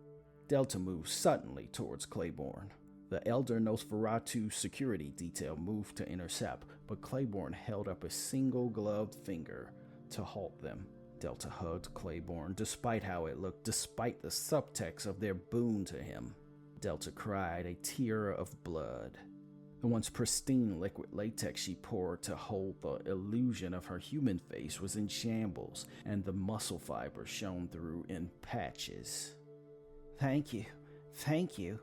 Delta moved suddenly towards Claiborne. The elder Nosferatu security detail moved to intercept, but Claiborne held up a single gloved finger to halt them. Delta hugged Claiborne, despite how it looked, despite the subtext of their boon to him. Delta cried a tear of blood. The once pristine liquid latex she poured to hold the illusion of her human face was in shambles, and the muscle fibers shone through in patches. Thank you,"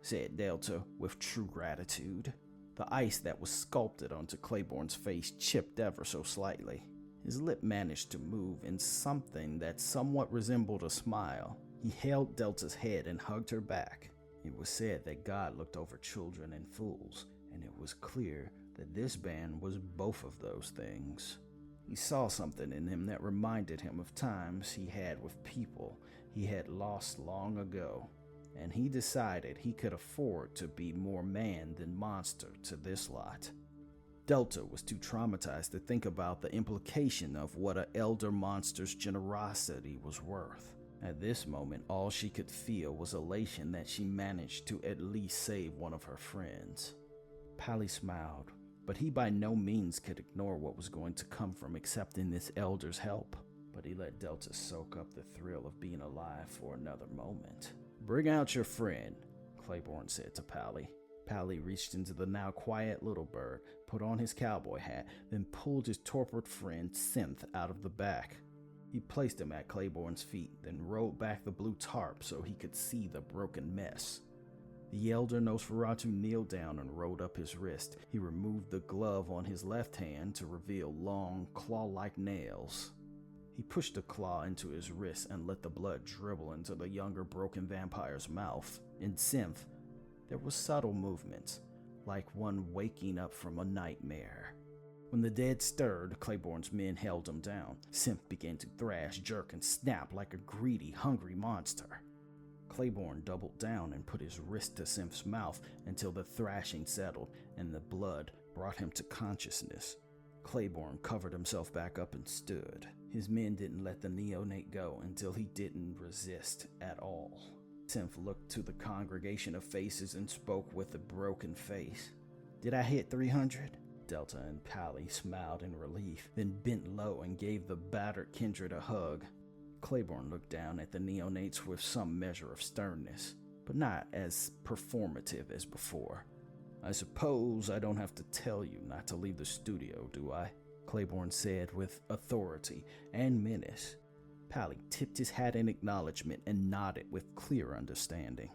said Delta with true gratitude. The ice that was sculpted onto Claiborne's face chipped ever so slightly. His lip managed to move in something that somewhat resembled a smile. He held Delta's head and hugged her back. It was said that God looked over children and fools, and it was clear that this band was both of those things. He saw something in him that reminded him of times he had with people he had lost long ago, and he decided he could afford to be more man than monster to this lot. Delta was too traumatized to think about the implication of what an elder monster's generosity was worth. At this moment, all she could feel was elation that she managed to at least save one of her friends. Pallie smiled, but he by no means could ignore what was going to come from accepting this elder's help. But he let Delta soak up the thrill of being alive for another moment. "Bring out your friend," Claiborne said to Pallie. Pallie reached into the now quiet little bird, put on his cowboy hat, then pulled his torpid friend Synth out of the back. He placed him at Claiborne's feet, then rolled back the blue tarp so he could see the broken mess. The elder Nosferatu kneeled down and rolled up his wrist. He removed the glove on his left hand to reveal long, claw-like nails. He pushed the claw into his wrist and let the blood dribble into the younger broken vampire's mouth. In Synth, there was subtle movement, like one waking up from a nightmare. When the dead stirred, Claiborne's men held him down. Synth began to thrash, jerk, and snap like a greedy, hungry monster. Claiborne doubled down and put his wrist to Synth's mouth until the thrashing settled and the blood brought him to consciousness. Claiborne covered himself back up and stood. His men didn't let the neonate go until he didn't resist at all. Synth looked to the congregation of faces and spoke with a broken face. "Did I hit 300? Delta and Pallie smiled in relief, then bent low and gave the battered kindred a hug. Claiborne looked down at the neonates with some measure of sternness, but not as performative as before. "I suppose I don't have to tell you not to leave the studio, do I?" Claiborne said with authority and menace. Pallie tipped his hat in acknowledgement and nodded with clear understanding.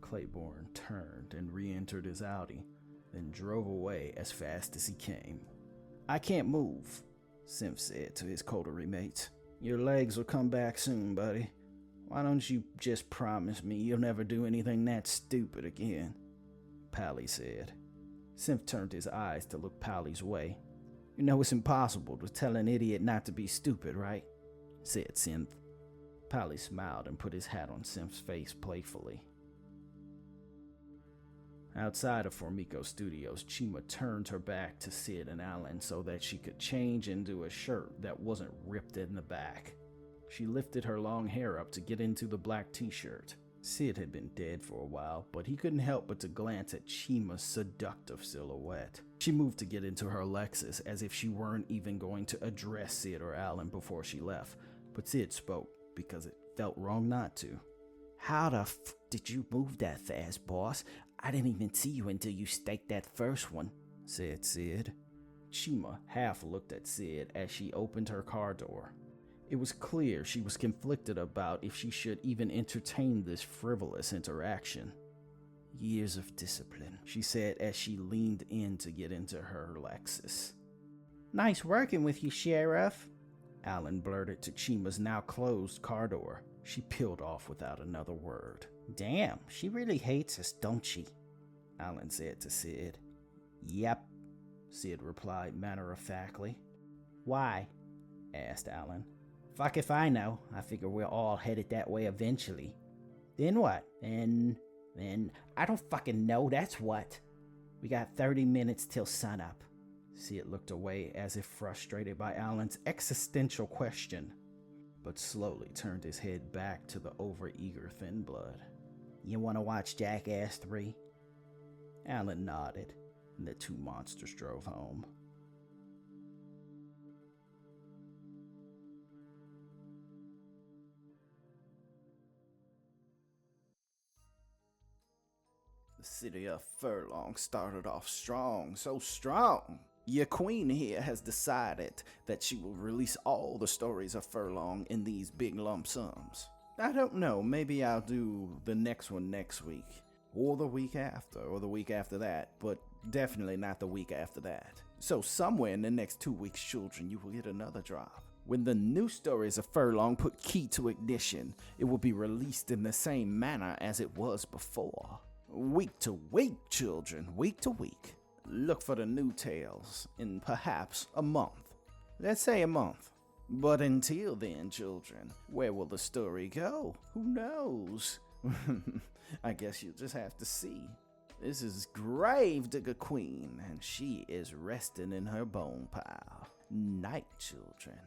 Claiborne turned and re-entered his Audi, then drove away as fast as he came. "I can't move," Synth said to his coterie mates. "Your legs will come back soon, buddy. Why don't you just promise me you'll never do anything that stupid again?" Pallie said. Synth turned his eyes to look Pallie's way. "You know it's impossible to tell an idiot not to be stupid, right?" said Synth. Pallie smiled and put his hat on Synth's face playfully. Outside of Formico Studios, Chima turned her back to Sid and Alan so that she could change into a shirt that wasn't ripped in the back. She lifted her long hair up to get into the black t-shirt. Sid had been dead for a while, but he couldn't help but to glance at Chima's seductive silhouette. She moved to get into her Lexus as if she weren't even going to address Sid or Alan before she left, but Sid spoke because it felt wrong not to. "How the f did you move that fast, boss? I didn't even see you until you staked that first one," said Sid. Chima half looked at Sid as she opened her car door. It was clear she was conflicted about if she should even entertain this frivolous interaction. "Years of discipline," she said as she leaned in to get into her Lexus. "Nice working with you, Sheriff," Alan blurted to Chima's now closed car door. She peeled off without another word. "Damn, she really hates us, don't she?" Alan said to Sid. "Yep," Sid replied matter-of-factly. "Why?" asked Alan. "Fuck if I know. I figure we're all headed that way eventually." "Then what? Then, I don't fucking know, that's what. We got 30 minutes till sunup." Sid looked away as if frustrated by Alan's existential question, but slowly turned his head back to the overeager thin blood. "You want to watch Jackass 3? Alan nodded, and the two monsters drove home. The City of Furlong started off strong, so strong. Your queen here has decided that she will release all the stories of Furlong in these big lump sums. I don't know, maybe I'll do the next one next week, or the week after, or the week after that, but definitely not the week after that. So somewhere in the next 2 weeks, children, you will get another drop. When the new stories of Furlong put key to ignition, it will be released in the same manner as it was before. Week to week, children, week to week. Look for the new tales in perhaps a month. Let's say a month. But until then, children, where will the story go? Who knows? I guess you'll just have to see. This is Gravedigger Queen, and she is resting in her bone pile. Night, children.